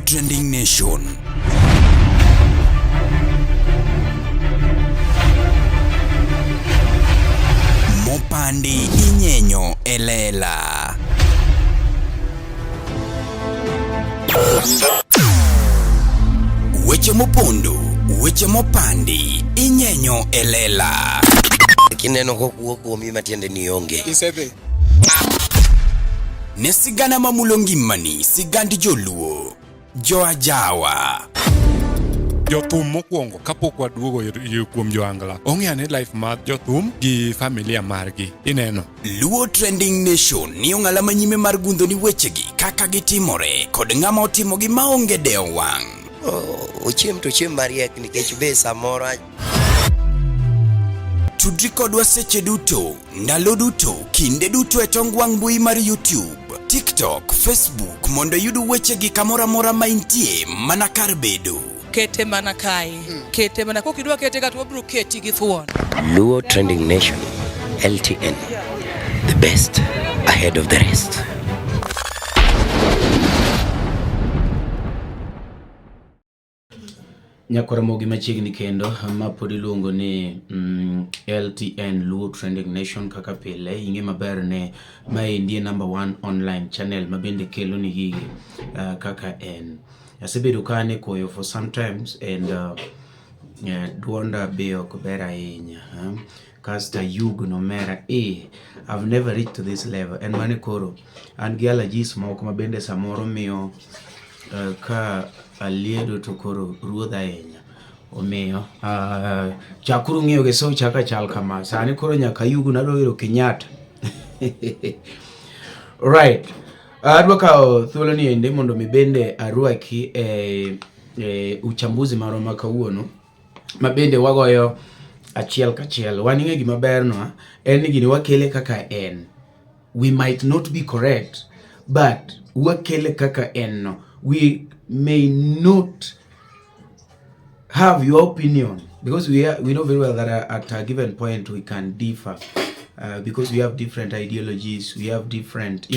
Trending Nation. Mopandi inyenyo elela. Weche mopondo, weche mopandi inyenyo elela. Kineno kokuoko mi matiende ni onge. Isebe. Ne sigana mamulongimani, sigandi joluo, joajawa. Jothum mokwongo kapok waduogo kuom joangla. Ong'eane life mar jothum gi familia margi. Ineno. Luo Trending Nation ni ong'ala manyime mar gundo ni wechegi kaka gitimore kod ng'ama otimogi maonge deo wang'. Ochiem to chiem mariek nikech be samoro Tudri kodwa seche duto, ndalo duto, kinde duto e tong wang' mbui mar YouTube, TikTok, Facebook mondo yudu wechegi kamora mora maintie mana kar bedo. Kete mana kai. Kete mana kokidwa kete ka to bro keti gi thuon. Luo Trending Nation, LTN, the best ahead of the rest. Nyakora mogi machiegni kendo ma pod iluongo ni LTN Luo Trending Nation kaka pile inge maber ne maendi number 1 online channel mabende kelo ni gigi kaka en asebedo kane koyo for sometimes and duonda be ok ber ahinya kasta yug no mera I've never reached to this level and mane koro an gi allergies moko mabende samoro miyo ka aliedo to koro ruodha ahinya omiyo chakuru ng'iyo ge so chaka chal kama sani koro nyaka yugu nadoiro Kenyatta right adwa kao thuolo ni ende mondo mi bende arwaki uchambuzi maro ma kawuono mabende wagoyo achiel kachiel waning'e gima ber no en ni gini wakele kaka en we might not be correct but wakele kaka en no we may not have your opinion because we know very well that at a given point we can differ because we have different ideologies, we have different,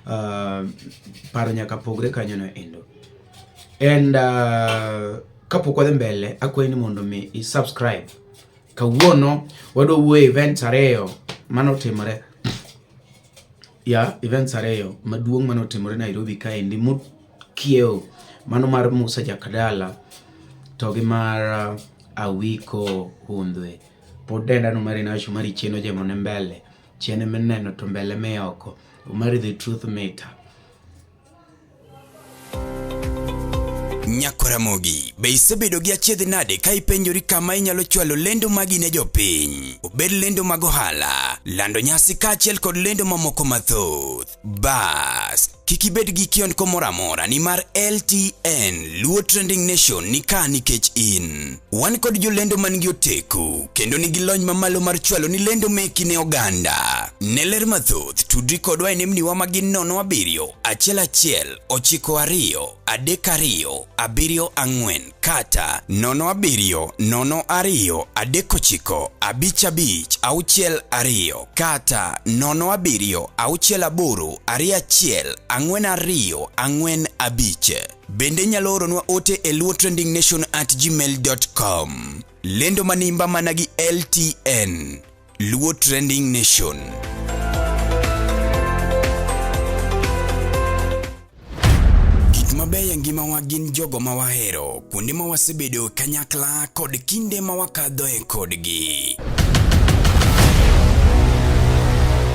paro nyaka pogre kanyo no endo. And kapok wadhi mbele akwayi ni mondo mi subscribe. Kawuono wado wuoyo events ariyo manotimore. Events ariyo maduong' manotimore Nairobi kaendi mokiewo mano mar Musa Jakadala to gi mar Awiko Hundwe pod denda no mari nasho mari cheno jemone mbele chene meneno to mbele meoko mari the truth matter. Nyakora mogi, be isebedo gi achiedh nade ka ipenjori kama inyalo chwalo lendo magi ne jopiny. Obed lendo mag ohala, lando nyasi kaachiel kod lendo mamoko mathoth. Bas, kik ibed gi kionko moro amora ni mar LTN Luo Trending Nation ni ka nikech in. Wan kod jolendo man gi oteku kendo nigi lony mamalo mar chwalo ni lendo meki ne oganda. Ne ler mathoth tudri kodwa e nembniwa magin 07 1 9 2 3 7 kata 07 02 39 55 62 kata 07 68 21 45. Bende nyalo oronwa ote e luotrendingnation@gmail.com. Lendo manimba managi LTN Luo Trending Nation. Mabeyo ngima wa gin jogo ma wahero, kuonde ma wasebedo kanyakla kod kinde ma wakadho e kodgi.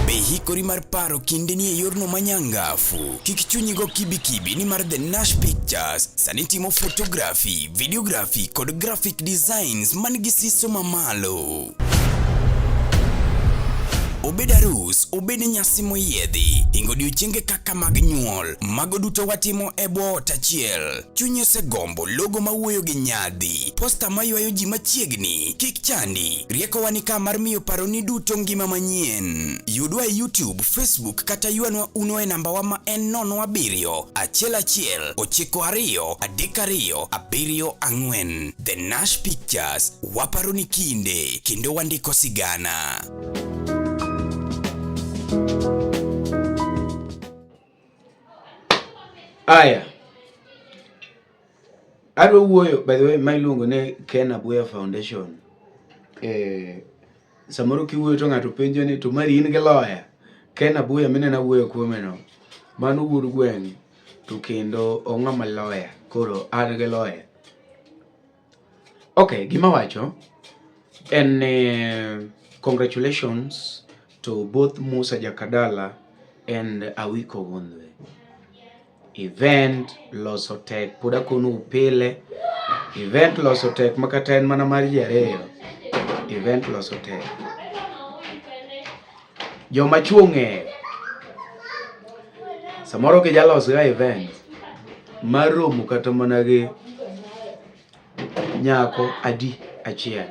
Be hikori mar paro kinde ni e yorno manyangafu. Kik chunyigo kibi ni mar The Nash Pictures sani timo photography, videography kod graphic designs man gi siso mamalo. Obed arus, obed nyasi moyiedhi, hingo odiochienge kaka mag nyuol, mago duto watimo e bwo ot achiel. Chunyi osegombo logo mawuoyo gi nyadhi, posta maywayo ji machiegni, kik chandi, rieko wani ka mar miyo paroni duto ngima manyien. Yudwa e YouTube, Facebook kata yuanwa uno e namba wa ma en 07 11 92 32 74. The Nash Pictures, waparoni kinde, kendo wandiko sigana. Aya adwa wuoyo by the way ma iluongo ne Ken Abuya Foundation. Samoro kiwuoyo to ng'ato penjo ni to mari in gi lawyer. Ken Abuya minena wuoyo kuome no mano wuod gweng' to kendo ong'ama lawyer, koro an gi lawyer. Okay, gima wacho en congratulations to both Musa Jakadala and Awiko Wundwe. Event loso tek poda kono upele. Event loso tek makata en mana mar jareyo. Event loso tek. Joma chuong'e. Samoro ke jalos ga event mar romo kata mana gi nyako adi achiel.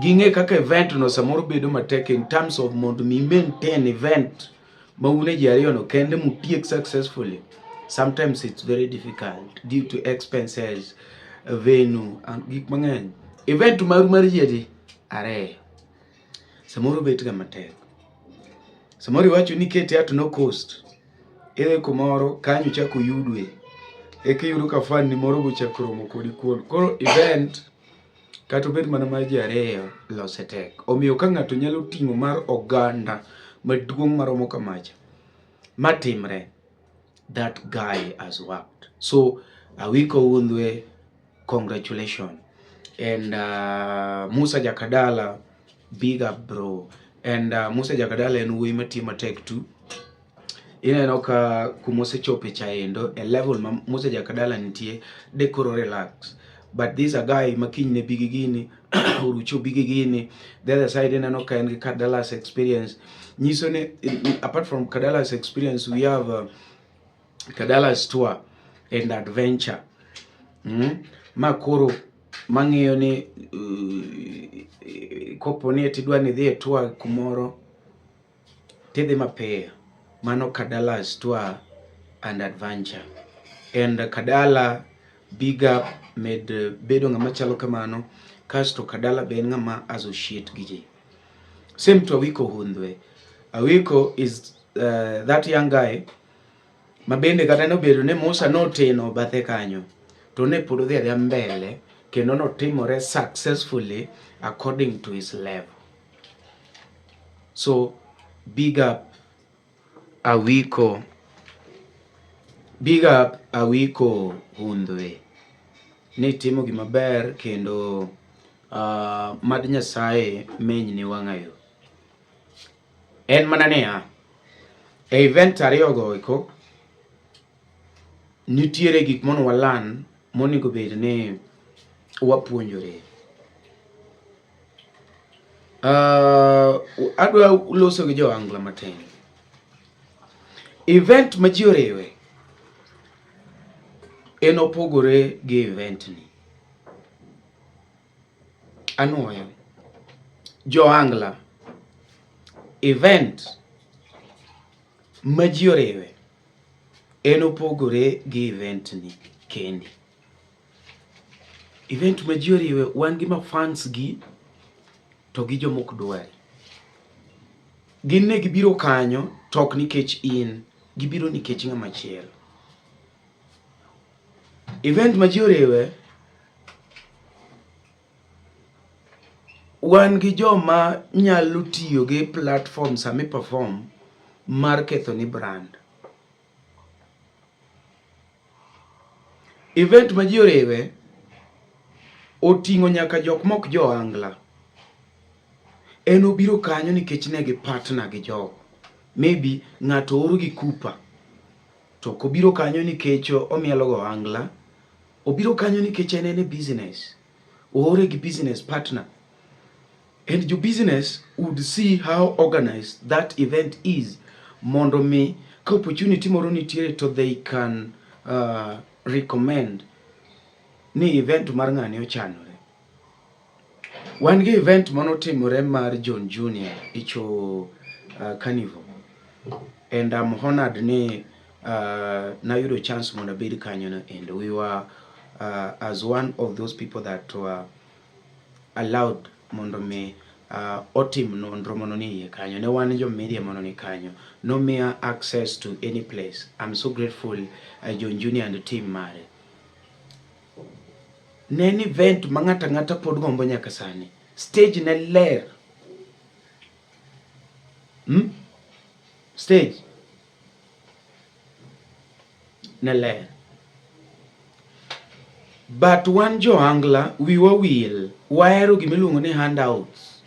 Ginge kaka event no samoro bedo matek in terms of mondo mi maintain event maune jariyo no kende mutiek successfully. Sometimes it's very difficult due to expenses, venue and gik mang'eny. Event mar jadi are samoro bet ga matek. Samoro wacho ni kete at no cost. Ile kumoro kanyo chako yudwe. Eke yudo ka fan ni moro go chakromo kodi kuon. Koro event kato bet mana mar jareyo lose tek. Omiyo ka ng'ato nyalo ting'o mar oganda maduong' maromo kamacha matimre, that guy has worked. So Awiko Wundwe, congratulations. And Musa Jakadala, big up bro. And Musa Jakadala en wuoyi matimo tek too. Ineno ka kumose chope chaendo a level ma Musa Jakadala nitie dekoro relax. But this a guy makiny ne bigi gini urucho bigi gini. The other side ineno ka en gi Kadala's experience. Nyiso ne apart from Kadala's experience we have Kadala's tour and adventure. Makoro mang'eyo ni kopo ni tidwa ni dhi tour kumoro tidhi mapiyo. Mano Kadala's tour and adventure. And Kadala big up med bedo ng'ama chalo kamano. Kasto Kadala ben ng'ama associate gi ji. Same to Awiko Wundwe. Awiko is that young guy mabende kata no bedo ne Musa no teno bathe kanyo to ne podo dhi mbele kendo no timore successfully according to his level. So big up Awiko Wundwe. Ni timo gima ber kendo mad Nyasaye meny ni wang'ayo. En mananea event ariyo go iko nitiere gik mono walan monigo bed ne wapuonjore. Adwa loso gi jo Angla matin. Event ma ji orewe en opogore gi event ni. Anuoyo jo Angla event ma ji orewe en opogore gi event ni kendi. Event ma ji orewe wan gi ma fans gi to gi jomok dwari. Gin ne gibiro kanyo tok nikech in, gibiro nikech ng'ama chielo. Event ma ji orewe wan gi joma nyalo tiyo gi platform sami perform mar ketho ni brand. Event ma ji orewe oting'o nyaka jok mok jo Angla. En obiro kanyo nikech ne gi partner gi jogo. Maybe ng'ato oro gi kupa to kobiro kanyo nikech omielo go Angla. Obiro kanyo nikech en business. Oore gi business partner. And your business would see how organized that event is. Mondo me ka opportunity moro nitiere to they can recommend ni event mar ng'ani ochanore. Wan gi event manotimore mar John Junior icho Carnival. And I'm honored ni nayudo chance mondo abed kanyo no, and we were as one of those people that were allowed mondo me otim nonro mono ni iye kanyo. Ne wan jo media mono ni kanyo. No mere access to any place. I'm so grateful John Junior and the team mare. ne en event ma ng'ata pod gombo nyaka sani. Stage ne ler. Stage ne ler. But wan jo angla wiwa wil waero gimiluongo ni handouts.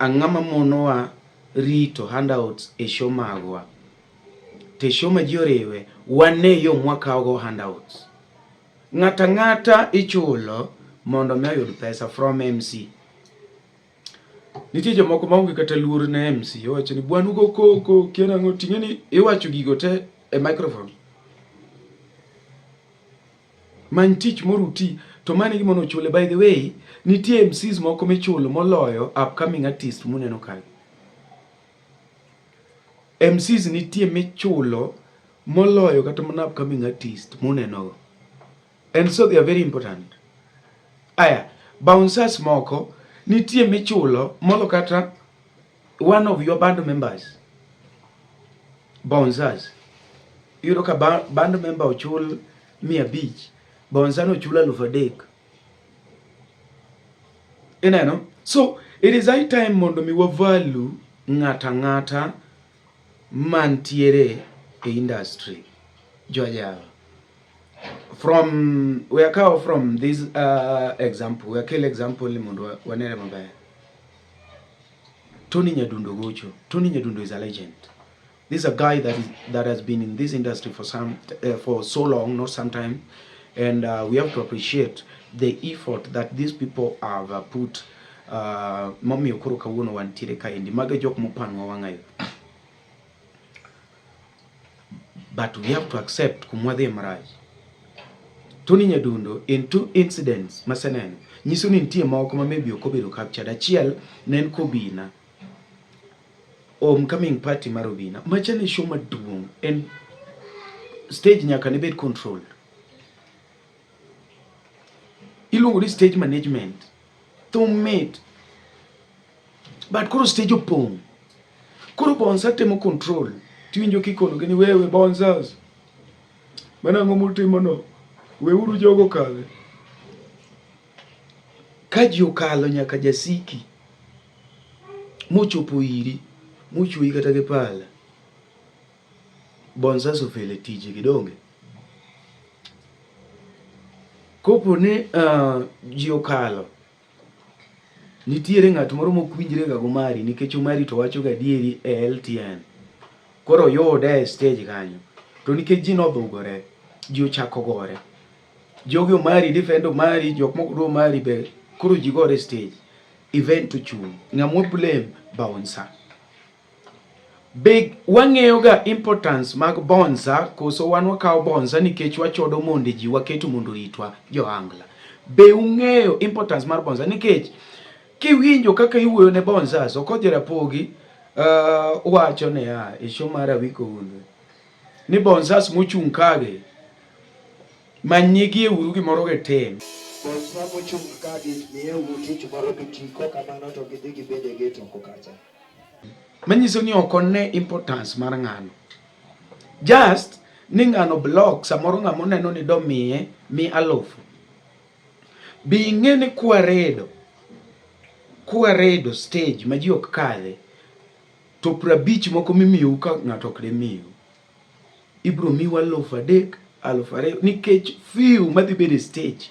Ang'ama monowa rito handouts e show magwa. Te show ma ji oriwe wane yo mwakaogo handouts. Ng'ata ichulo mondo mi oyud pesa from MC. Nitie jomoko maonge kata luor ne MC owacho ni bwanu go koko kiena ng'o ting'e ni iwacho gigo te e microphone. Man tich moruti to mane gimono chule. By the way, nitie MCs moko michulo moloyo upcoming artist muneno kae. MCs nitie michulo moloyo kata mana upcoming artist muneno. And so they are very important. Aya, bouncers moko nitie michulo molo kata one of your band members. Bouncers. You look a band member ochul 500, bouncer no chula 3,000. Ineno? So it is high time mondo mi wa value ng'ata mantiere e industry. Georgia. From we are from this example, we are kill example mondo wanere mabaya. Tony Nyadundo gocho. Tony Nyadundo is a legend. This is a guy that has been in this industry for so long, not some time, and we have to appreciate the effort that these people have put. Mami okoro kawuono wantiere kaendi mage jok mopanwa wangayo. But we have to accept kumwadhi maraj. Tony Nyadundo in 2 incidents maseneno nyiso ni nitie moko ma maybe okobedo captured. Achiel nen Kobina homecoming party marobina machane show maduong and stage nyaka ne bed controlled. Iluongo ni stage management mate. But koro stage opong. Koro bonsa temo control. Tiwinjo kikono gini wewe bonsas. Mana ngomutimo no. Weuru jogo kale. Kaji okalo nyaka jasiki. Mochopo iri. Muchui kata ke pala. Bonsas ofele tiji gidonge. Kopo ne ji okalo. Nitiere ng'at moro mokwinjre ga gomari nikech omari to wacho ga dieri e LTN. Koro yode stage kanyo. To nikech ji nodhugore, ji ochako gore. Jogi omari defendo mari, jok moko do mari be koro ji gore stage. Event to chung. Ng'amo blame bouncer. Big wang'eyo ga importance mag bonza koso wan wakawo bonza nikech wachodo monde ji waketo mondo ritwa jo angla. Be ung'eyo importance mar bonza nikech kiwinjo kaka iwuoyo ne bonzas okodhira pogi wacho ne e show mara wiko unde ni bonzas mochung kage manyigi uru gimoro getem bonza mochung kage ni tich moro gitiko kamano to gidhi gibede geto kokacha manyiso ni okone importance mar ng'ano just ni ng'ano block samoro ng'amo neno ni do miye 1,000 bi ng'ene kuaredo stage ma ji ok kale to 50 moko mimiyo ka ng'ato ok demiyo ibro miwa 3,000 2,000 nikech few madhi bede stage.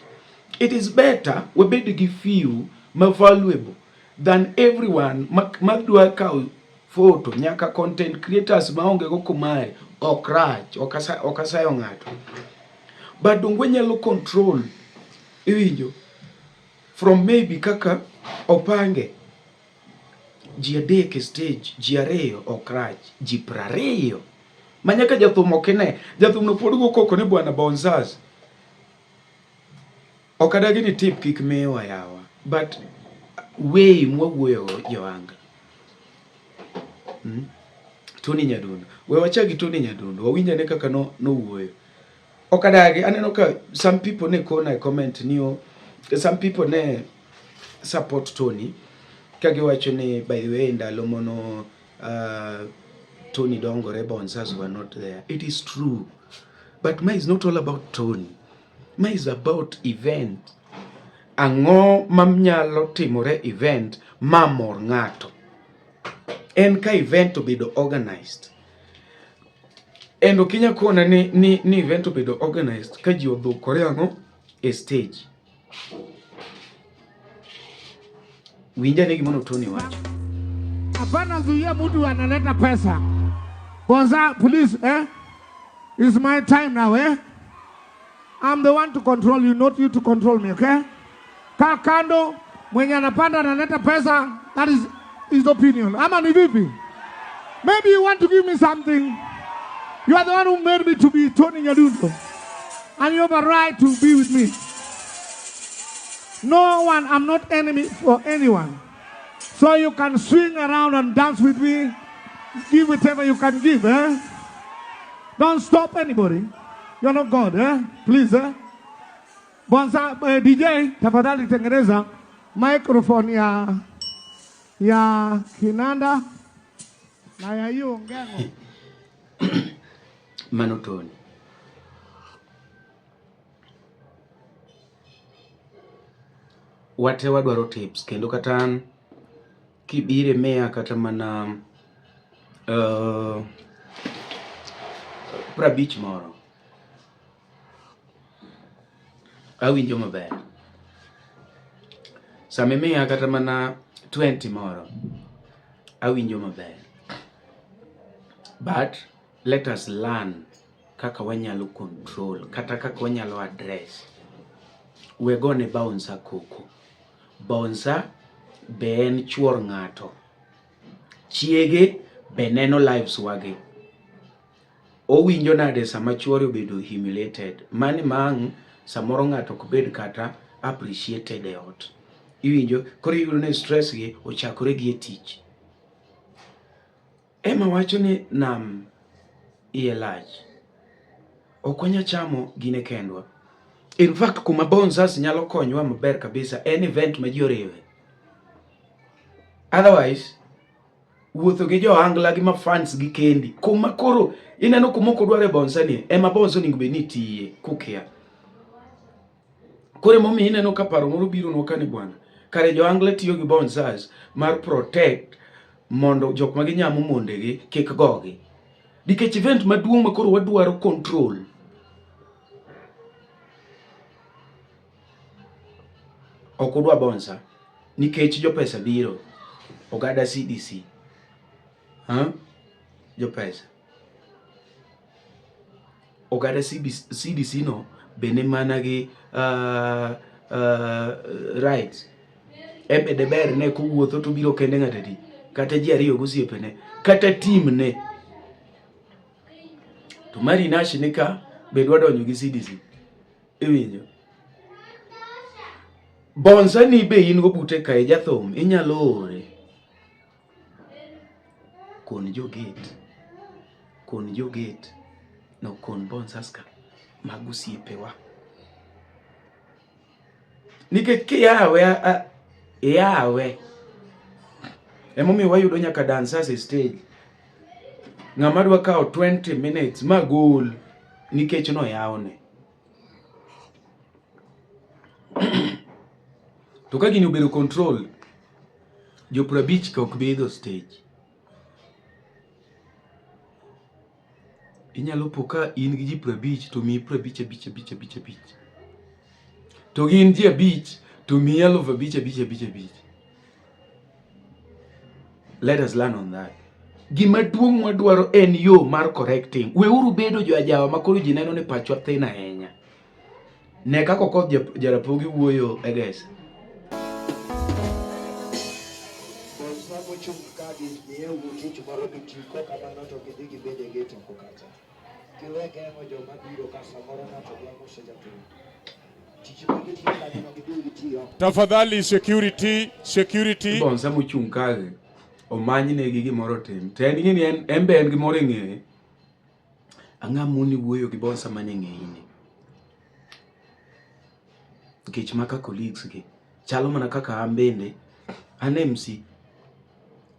It is better we bed gi few ma valuable than everyone madwa kaw photo nyaka content creators maonge go kumare okrach okasayo ng'ato but dongwe nyalo control iwinjo from maybe kaka opange ji adek stage ji ariyo okrach ji 20 manyaka jathum okene jathum no podgo koko ne bwana bonzas okadagi ni tip kik mewa yawa but way mwawuoyo joanga Tony Nyadundo we wachagi Tony Nyadundo wawinja ne kaka no wuoyo okadagi aneno ka some people ne kona comment niyo some people ne support Tony kage wacho ni by the way ndalo mono Tony dongore bonsas were not there. It is true. But ma is not all about Tony. Ma is about event. Ang'o mamnyalo timore event mamor ng'ato. En ka event obedo organized. And okinya kona ni event obedo organized ka ji odhukore ang'o e stage. Winja ni gimono Tony wacho. Hapana zuia mtu analeta pesa. Bonza, please, it's my time now, I'm the one to control you, not you to control me, okay? Kando, mwenye anapanda analeta pesa, that is his opinion. Ama ni vipi? Maybe you want to give me something. You are the one who made me to be Tony Nyadundo. And you have a right to be with me. No one, I'm not enemy for anyone. So you can swing around and dance with me. Give whatever you can give, Don't stop anybody. You're not God, Please, Bonza, DJ, tafadhali tengeneza microphone ya Kinanda na ya hiyo ngano. Mano Tony. Wate wadwaro tips kendo kata kibire mea kata mana prabich moro. Awinjo maber. Same mea kata mana 20 moro. Awinjo maber. But let us learn kaka wanyalo control, kata kaka wanyalo address. We gone bouncer koko. Bouncer be en chuor ng'ato. Chiege be neno lives wage. Owinjo nade sama chuori obedo humiliated. Mani mang samoro ng'ato kubed kata appreciated e ot. Iwinjo, koro yudo ne stress gi ochakore gi e tich. Ema wacho ni nam iye lach. Okonya chamo gine kendwa. In fact, kuma bouncers nyalo konywa maber kabisa en event ma ji oriwe. Otherwise, wuotho gi jo angla gi ma fans gi kendi. Kuma koro ineno kuma kodware bouncer ni ema bouncer ningo be ni tiye kukia. Kore momi ineno ka paro moro biro no kani bwana. Kare jo angla tiyo gi bouncers mar protect mondo jok ma ginyamo monde gi kik gogi. Nikech event maduong' ma koro wadwaro control. Okudwa bonsa nikech jo pesa biro ogada CDC jo pesa ogada CDC no bene mana gi rights ebe de ber ne kuwuotho to biro kende ng'atadi kata ji ariyo gosiepene kata team ne to mari nashi nika bedwa donyo gi CDC iwinjo. Bonza ni be in go bute kae jathum inyalo ore kon jo gate no kon bonsas ka magusiepewa nikech kiyawe emomi wayudo nyaka dancers e stage ng'ama dwa kao 20 minutes magol nikech no yawne. To ka gini obedo control jo prabich ka ok bedo stage. Inyalo poka in gi ji prabich to mi prabich abich. To gin ji abich to mi aluf abich. Let us learn on that. Gima duong' mwadwaro en yo mar correcting. Weuru bedo jo ajawa makoro ji neno ne pacho thin ahinya. Ne kako koth jarapogi wuoyo egesa. Tafadhali security. Bonsa mochung' kage omanyi ne gi gimoro tim. To en gini en be en gimoro ng'eye. Ang'amuni wuoyo gi bonsa mane ng'eyini. Nikech maka colleagues gi chalo mana kaka an bende an MC.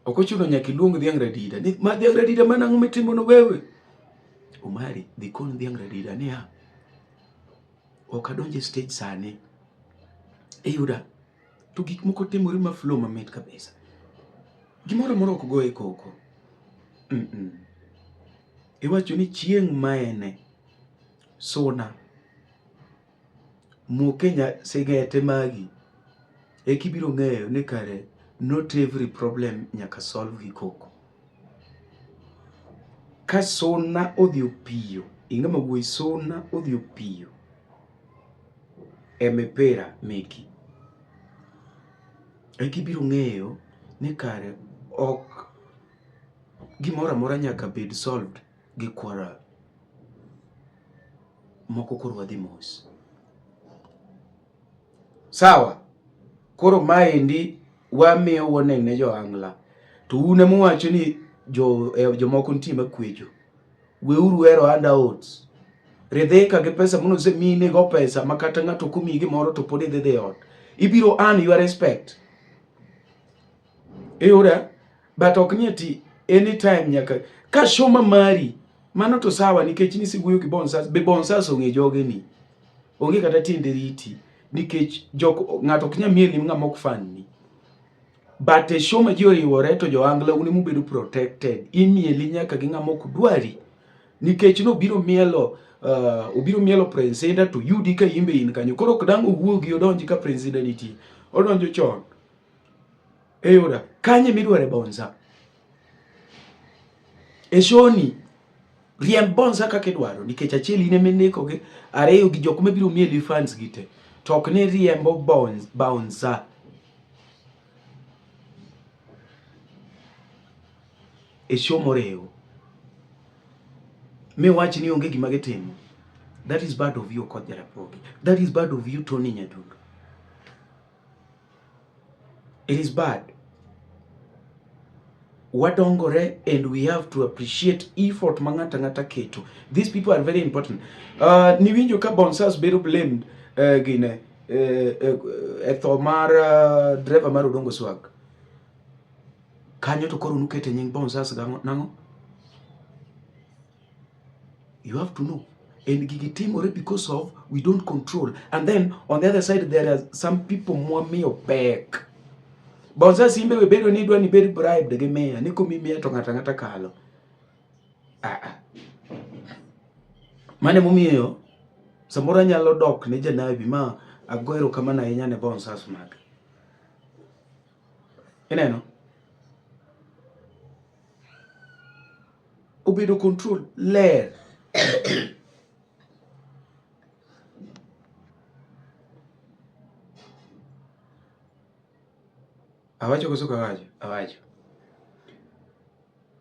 Ok ochuno nyaka iluong Dhiang' Radida. Ma Dhiang' Radida mana ng'o mitimo no wewe. Omari dhi kon dhiang' radida niya, ok adonje stage sani. Iyuda, to gik moko timore ma flow mamit kabisa. Gimoro moro ok goye koko. Iwacho ni chieng' maene suna Kenya sigete magi ekibiro ng'eyo ni kare not every problem nyaka solve gi koko. Ka suna odhi opiyo, ing'ama wuoi suna odhi opiyo e mipira meki, ekibiro ng'eyo ni kare ok gimoro amora nyaka bed solved gi quarrel. Moko koro wadhi mos. Sawa, koro maendi wamiyo warning ne jo angla. To une muwacho ni jomoko nitie makwecho. Weuru hero handouts. Redheka gi pesa muno se mine go pesa makata ng'ato komi gimoro to pod idhi ot. Ibiro earn your respect. Iyuda, but ok nyeti anytime nyaka ka shoma mari mano to sawa nikech nisi wuoyo gi Bonsas. Be Bonsas ong'e joge ni. Onge kata tiende riti nikech ng'ato ok nya mieli ng'ama ok fan ni. But e show ma ji oriwore to jo angla une mubedo protected. Imieli nyaka gi ng'ama ok dwari. Nikech no obiro mielo president to yudi ka imbe in kanyo. Koro ok dang' owuogi odonji ka president nitie. Odonjo chon. Eyuda, kanye midware Bonsa. E show ni riemb Bonsa kaka idwaro nikech achiel ine meneko gi ariyo gi jok mabiro mieli fans gite. To ok ne riembo Bonsa. E show moreo. Me watch ni onge gima gitimo. That is bad of you, Okoth Jaramogi. That is bad of you, Tony Nyadundo. It is bad. Wadongore, and we have to appreciate effort ng'ata keto. These people are very important. Niwinjo ka Bonsas bedo blamed gine tho mar driver mar Odongo Swag. Kanyo to koro nukete nying Bonsas nango? You have to know. And gigi timore because of we don't control. And then on the other side there are some people more me back. Bonsas imbe we bedo ni dwa ni bed bribe de meya ni komi meya to ng'ata kalo. Mane momiyo samora nyalo dok ne janabi ma agoero kama na inya ne Bonsas mag. Ineno? Obedo control ler. Awacho koso kawacho? Awacho.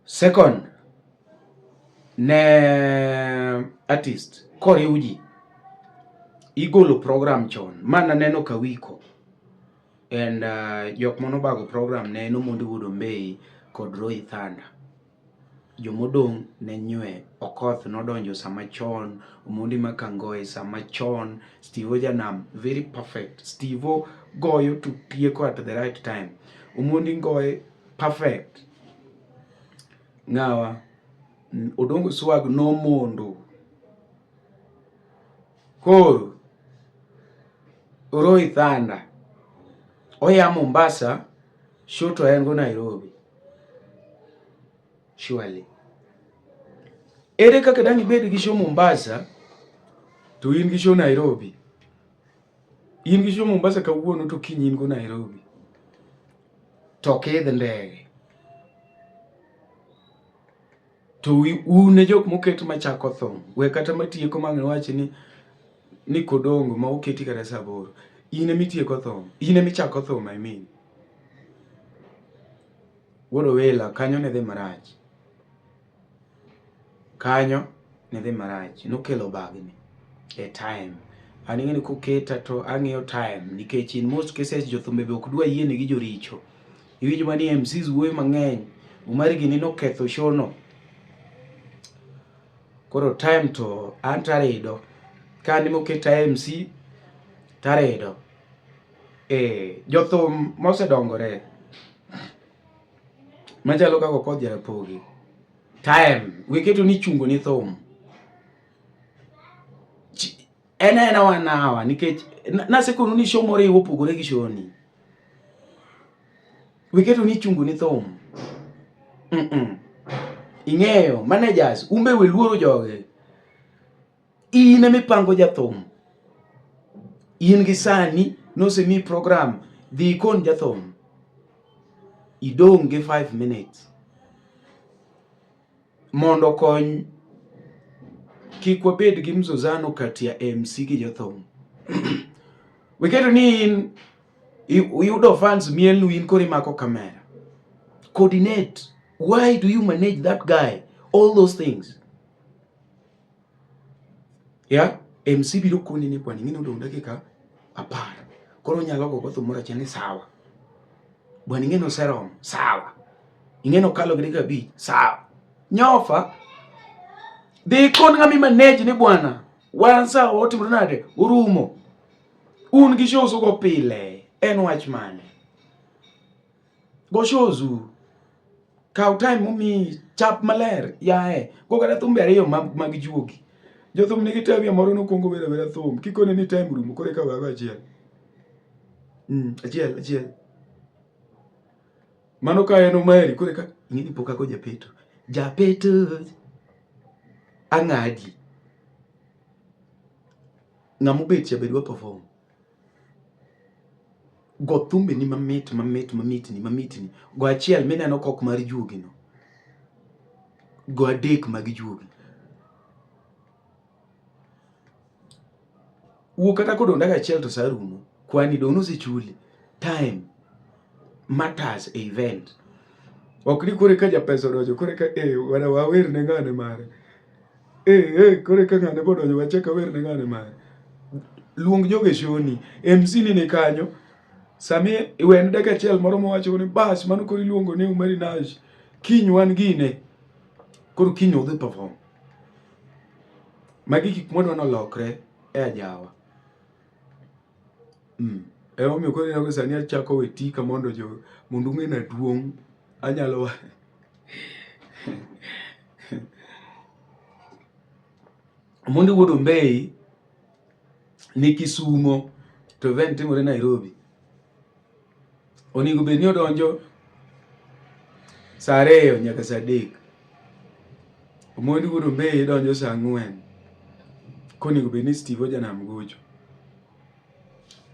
Second, ne artist koriuji igolo program chon mana neno Kawiko and jok monobago program neno Mondi Wudo Mbei kod Roy Thunder. Jomodong ne nywe Okoth nodonjo sama chon, Omondi Makangoe sama chon, Steve Janam very perfect. Steve goyo to tieko at the right time. Omondi ngoe perfect. Ngawa Odongo Swag no mondo. Koro Roy Thunder oya Mombasa, show to en go Nairobi. Surely. Ere kaka dang ibed gi show Mombasa to in gi show Nairobi. In gi show Mombasa kawuono to kiny in go Nairobi. To kedh ndege. To une jok moket machako thom. We kata matieko mang'e wachi ni Kodongo ma oketi kata saboro. Ine mitieko thom. Ine michako thom, I mean. Wodo wela kanyo ne dhi marach. Kanyo ne dhi marach. Nokelo bagni. A time. Aning'e ni koketa to ang'iyo time. Nikech in most cases jothumbe be ok dwa yiene gi joricho. Iwinjo mani MCs wuoyo mang'eny. Umari gini noketho show no. Koro time to antaredo. Kani moketa MC taredo. Jothum mosedongore. Machalo kako Okoth Jaramogi. Time. Wiketo ni chungo ni thum. ena wanawa nikech nasekono ni show moro opogore gi show ni wiketo ni chungu ni thum ing'eyo managers umbe we luoro joge ine mipango jathum in gi sani nosemi program dhi kon jathum idong gi 5 minutes mondo kony kik wabed gi mzozano kati ya MC gi jathum wiketo ni in uyudo fans miel in kori mako kamera coordinate. Why do you manage that guy? All those things. Yeah, MC biro koni ni kwani ngino dong dakika 10. Koro nyalo go thum moro cheni sawa. Bwana ngeno serom sawa. Ingeno kalo gidika bi sawa. Nyofa de kon ngami manage ni bwana. Wansa otimro nade urumo. Un gi shows go pile en watchman. Go shows Kau time mumi chap maler yae go kada thumbe ariyo mag juogi jothum nigi time moro no kongo vera thum kikone ni time rumo kore ka wago achiel achiel mano ka eno mari kore ka ngini poka ko japeto angadi ngamu bet cha bedwa perform go thumbe ni mamit ni go achiel mineno kok mar juogi no go adek mag juogi kata kodonda achiel to sarumo kwani dono se chuli time matters a event okri kore ka japesa dojo kore ka wana wawer ne ngane mare kore ka ngane bodojo wacheka wer ne ngane mare luong joge shoni MC ni kanyo sami iwen daga achiel moro mowacho ni bas mano kori luongo ni Marinage kiny wan gine koro kiny odhi perform magi gik modwa nolokre ajawa omiyo koro inago sani achako wetika mondo mondo ng'ena duong' anyalo mondo wuodo Mbei ni Kisumo to event timore Nairobi onigo bed ni odonjo saa 2 nyaka saa 3 omondi wuodo Mbei donjo saa 4 konigo bed ni Steve Ojanam gocho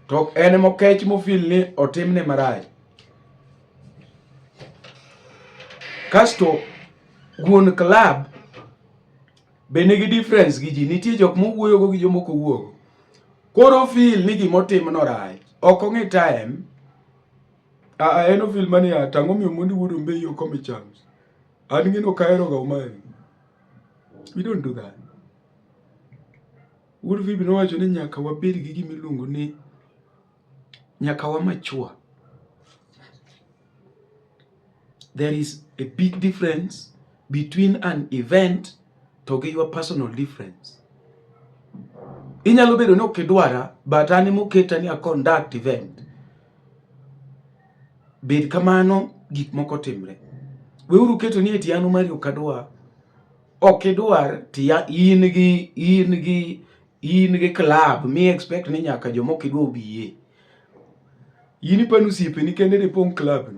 to en mokech mofil ni otimne marach kasto wuon club be nigi difference gi ji nitie jok mowuoyo go gi jomoko wuogo koro feel ni gimotim no rach ok ong'e time eno feel mani tango mi mondi wuodo Mbei yo come chance an ngino kaero ga umani we don't do that wuodo feel no wacho ni nyaka wabed gi gimiluongo ni nyaka wa mature. There is a big difference between an event to your personal difference. Inyalo bedo no kidwara but ani moketa ni a conduct event. Bed kamano gik moko timre. Weuru keto ni eti anu mari okadwa. Okidwar ti in gi club mi expect ni nyaka jomoko idwo biye. Yini panu sipe ni kende de pong club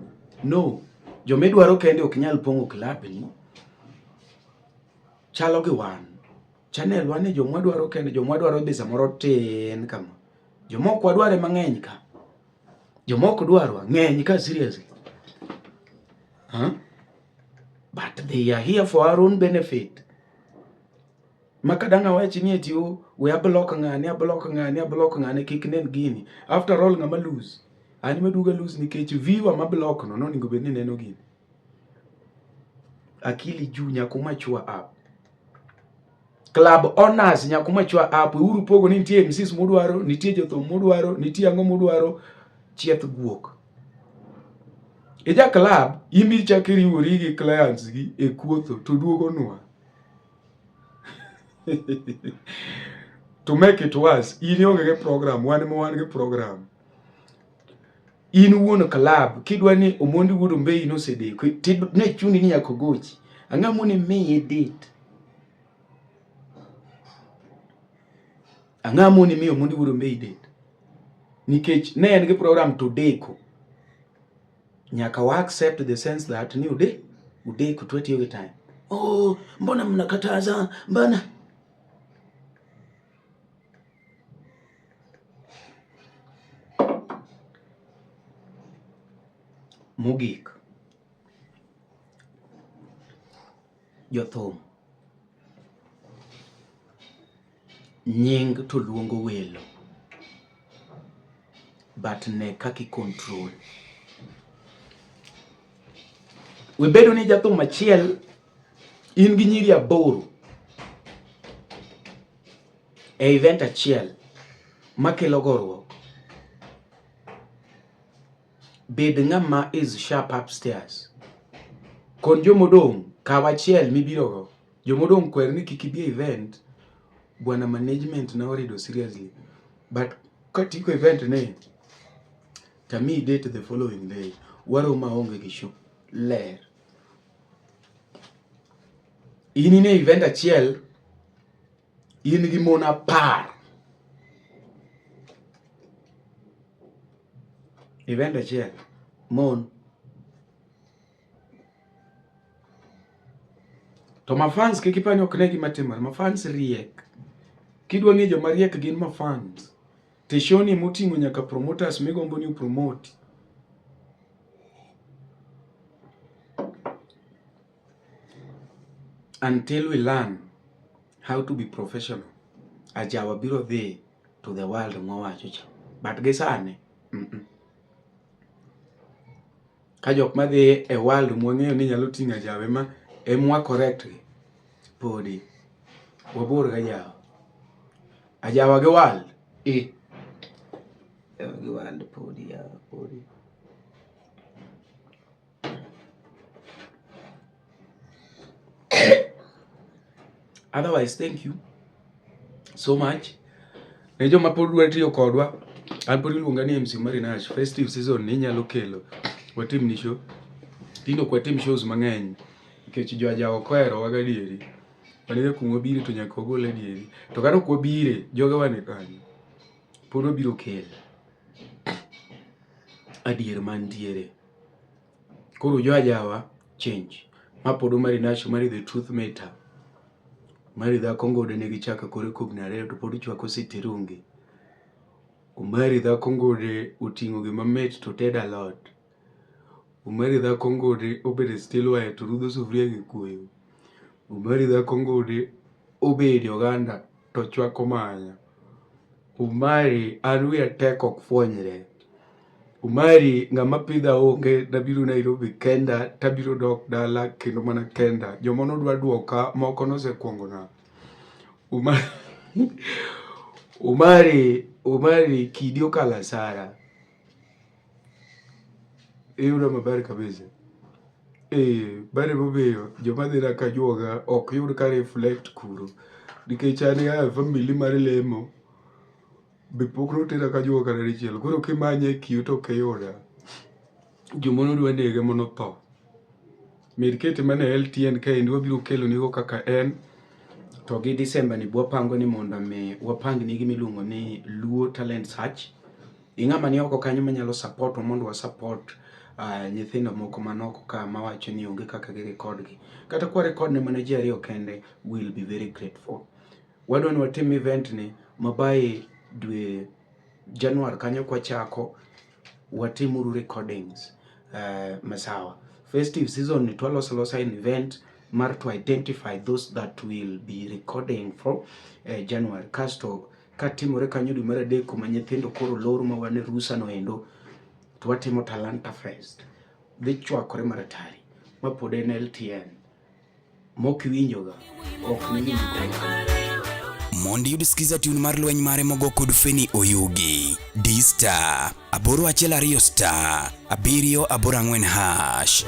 no jomedwaro kende ok nyal pongo club ni chalo gi wan channel wan jomwa dwaro kende jomwa dwaro bisa moro tin kama jomoko dware mang'eny ka jomoko dwaro ng'eny ka seriously but they are here for our own benefit makadanga wachi ni eti we block ng'ani kik nen gini after all ngama lose ani maduga lose nikech viewer ma block no ningo bed ni neno gini akili juu nyakuma chua up club owners nyakuma chua up uru pogo ni nitie MCs mudwaro nitie jothum mudwaro nitie ango mudwaro chieth guok eja club imi chakiri uri gi clients gi e kuotho to duogo nwa to make it worse in onge program wan ge program in wuon club kidwa ni omondi wuodo Mbei no sede ne chuni ni yakogochi ang'amo ni me date Ang'amo ni miyo mundi wuro mbeide. Nikech ne en gi program to deko. Nyaka wa accept the sense that ni udeko twetiyo gi time. Oh, mbona mnakataza? Mbona? Mogik. Jothum. Nying to luongo welo. But ne kaki control. Webedo ni jathum achiel in gi nyiri 8 e event achiel makelo goruok. Bed ng'ama is sharp upstairs. Kon jomodong kaw achiel mibiro go. Jomodong kwer ni kikibi event. Bwana management na orido seriously. But katiko event ne tami date the following day. Waro maonge gisho. Ler. In ne event achiel in gi mona par. Event achiel mon. To mafans kikipanyo okne gi matimar. Mafans riek. Kidwa ng'e joma riek gin mafans. Teshoni moting'o nyaka promoters migombo ni promote. Until we learn how to be professional, ajawa biro dhi to the world mwawacho cha. But gisane, ka jok madhi e world mwang'eyo ni nyalo ting'o ajawe ma emwa correct gi. Podi wabor ga jawa. Ajawa ge world. Ge world podi ya podi. Otherwise, thank you so much. Nejo mapodwa tiyo kodwa. Alpori luonga ni MC Marinash. Festive season ni nyalo kelo. Watim ni show. Tino kwa tim shows mang'eny. Nikech jo ajawa kwero waga dieri. Wanega kumwa bire to nyaka ogole dieri. To karo kwa bire, joga wane kanyo. Podo biro kelo. Adier mantiere. Koro jo ajawa change. Mapodo Marinash mari the truth matter. Mari dha kongode ne gichaka kore kognare to podi chwako sitirungi. Umari dha kongode utingo gi mamet to ted a lot. Umari dha kongode obede still wae to rudho sufria gi kuyo. Umari dha kongode obede oganda to chwako manya. Umari anwi tek ok fwonyre. Umari ngama pidha onge nabiru Nairobi kenda tabiro dok dala kendo mana kenda. Jomono dwa duoka moko no se kuongo na. Umari kidio kala sara. Eura maber kabisa. Bari bobeyo joma dhira ka juoga ok yud ka reflect kuro. Nikech an ya family mar lemo. Bipokro tera ka juoga na richiel. Koro kimanye kiyo to keyoda. Jomono dwa nege mono tho. Mirkete mane LTN ka indi wabiro kelo nigo kaka en. To gi December ni bwapango ni mondo me wapang ni gimiluongo ni Luo Talent Search. Ing'ama ni oko kanyo manyalo support mondo wa support nyithindo moko manoko ka mawacho ni onge kaka gi record gi. Kata kwa record ne manager ariyo kende will be very grateful. Wadwani watim event ni mabaye dwe January kanyo kwa chako watimuru recordings masawa. Festive season ni twalosa in event mar to identify those that will be recording for January. Kasto katimore kanyo dwe mar adek kuma nyithindo koro loro ma wane rusa no endo twatimo Talanta Fest. Dhi chwakore maratari mapod en LTN mokiwinjoga ok ni Mondi yudisikiza tune mar lweny mare mogo kod Feni Oyugi. D-Star, aboro 12 star, 784 hash.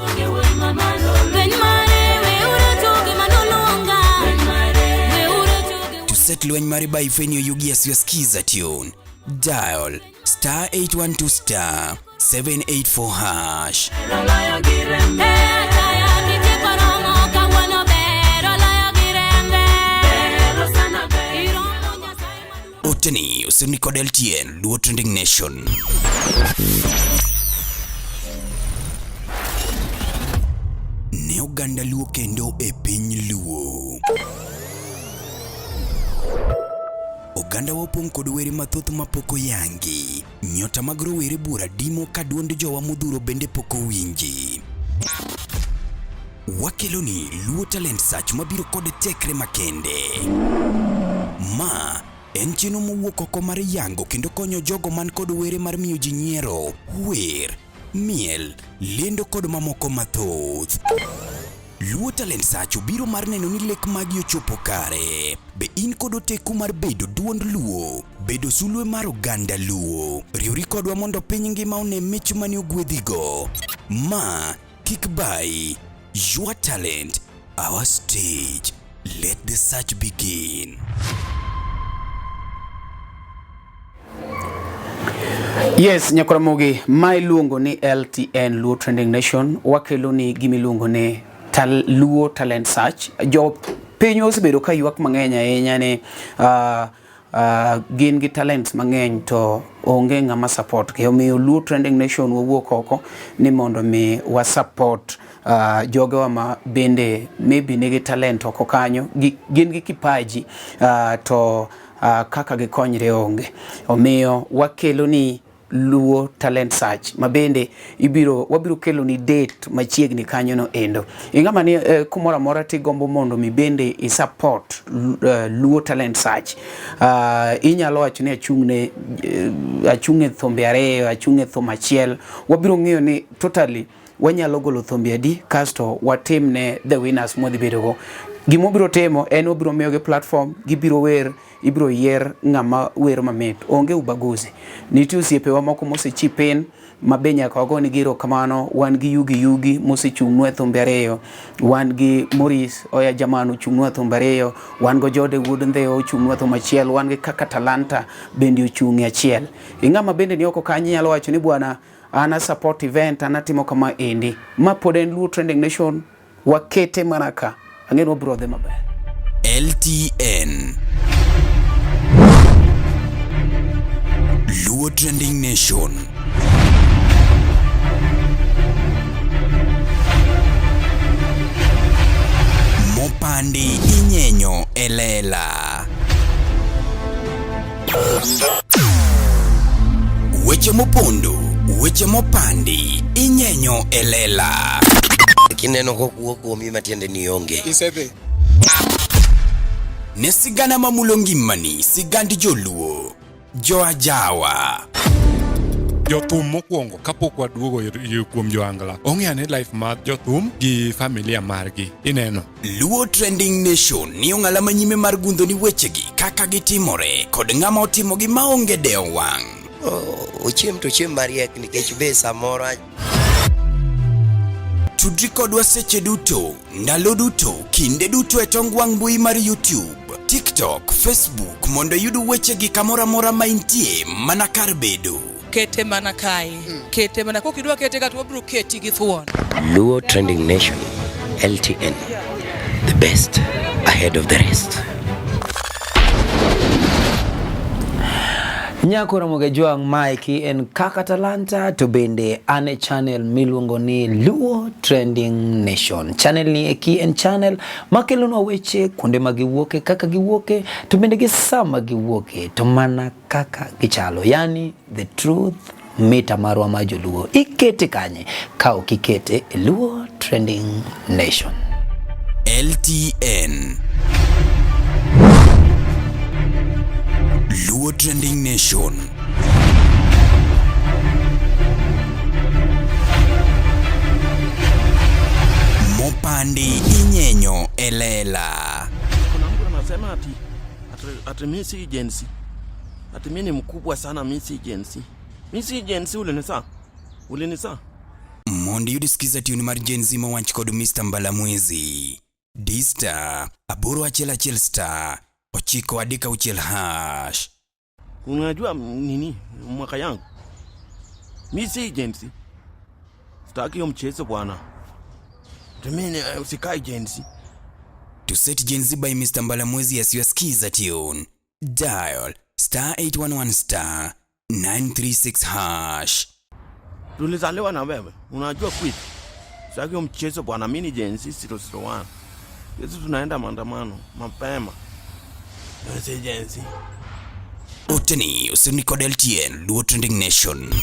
To set lweny mare by Feni Oyugi as you skiza tune, dial star 812 star 784 hash. Otene olosni kod LTN Luo Trending Nation. Ne oganda Luo kendo e piny Luo. Oganda wapong kod were mathoth mapoko yangi. Nyota mag rowere bura dimo ka duond jowa modhuro bende poko winji. Wakeloni Luo Talent Search mabiro kod tekre makende. Ma en chenro mowuok oko mar yango kendo konyo jogo man kod were mar miyo ji nyiero, wer, miel, lendo kod mamoko mathoth. Luo Talent Search obiro mar neno ni lek magi ochopo kare. Be in kod oteku mar bedo duond Luo, bedo sulwe mar oganda Luo. Riwri kodwa mondo piny ngima one mich mani ogwedhigo. Ma kik bai. Your talent, our stage. Let the search begin. Yes, Nyakuramogi, mai luongo ni LTN Luo Trending Nation. Wakelo ni gimi luongo ni Luo Talent Search. Jo pinyo osebedo ka ywak mang'eny ahinya ni gin gi talents mang'eny to onge ng'ama support. Kaya omiyo Luo Trending Nation wawuok oko ni mondo mi wa support jogo ma bende maybe nigi talent oko kanyo, gin gi kipaji to kaka gikonyre onge. Omiyo wakelo ni Luo Talent Search mabende wabiro kelo ni date machiegni kanyo no endo. Ingama ni kumora mora ti gombo mondo mi bende i support Luo Talent Search. Inyalo wacho ni achung'e thombe ariyo, achung'e thom achiel. Wabiro ng'iyo ni totally wanyalo golo thombe adi kasto watim ne the winners modhi bedo go. Gimo biro temo en obiro miyogi platform, gibiro wer, ibiro yier ng'ama wer mamit. Onge ubaguzi. Nitie osiepewa moko mosechipen mabe nyaka wagoni giro kamano. Wan gi Yugi mosechung'nwa thombe ariyo, wan gi Morris Oya Jamanu ochung'nwa thombe ariyo, wan go Jode Wood Ndheo ochung'nwa thombe achiel, wan gi kaka Talanta bende ochung'e achiel. Ing'ama bende ni oko kanyi nyalo wacho ni bwana ana support event, ana timo kama endi. Ma pod en Luo Trending Nation, wakete manaka. Ang'eno brother maber. LTN Luo Trending Nation. Mopandi inyenyo elela. Weche mopondo, weche mopandi inyenyo elela. Kineno kokuok kuomi matiende ni onge. Isebe. Ne sigana mamulo ngimani, sigandi joluo, joajawa. Jothum mokwongo kapok waduogo kuom joangla. Ong'e life mar jothum gi familia margi. Ineno. Luo Trending Nation ni ong'ala manyime mar gundo ni wechegi kaka gitimore kod ng'ama otimogi maonge deo wang'. Ochiem to chiem mariek nikech be samoro Tudri kodwa seche duto, ndalo duto, kinde duto e tong wang' mbui mar YouTube, TikTok, Facebook mondo yudu wechegi kamora mora ma intie mana kar bedo. Kete mana kai. Kete mana kokidwa kete ka to wabiro keti gi thuon. Luo Trending Nation, LTN, the best ahead of the rest. Nyakuramogi Joang Maiki en kaka Talanta to bende ane channel miluongo ni Luo Trending Nation. Channel ni eki en channel makelonwa weche kuonde ma giwuoke, kaka giwuoke, to bende gi sama giwuoke, to mana kaka gichalo. Yani the truth mita marwa ma joluo. Ikete kanye ka ok ikete Luo Trending Nation. LTN Luo Trending Nation. Mopandi inyenyo elela. Kuna mtu anasema ati mimi si agency. Ati mimi ni mkubwa sana, mimi si agency. Mimi si agency ulinisa. Mondi yudisikiza tiuni mar Gen Z mawach kod Mr. Mbalamwezi. D-Star, aboro achiel star, ochiko adika uchiel hash. Unajua nini mwaka yangu? Mimi si agency. Sitaki hiyo mchezo bwana. Tumeni usikai agency. To set Gen Z by Mr. Mbalamwezi as your skiza tune. Dial *811 936#. Tulizaliwa na wewe. Unajua quit. Sasa mchezo bwana, mimi ni Gen Z 001. Sisi tunaenda maandamano mapema. Sisi Gen Z. Uteni usinikode LTN Luo Trending Nation.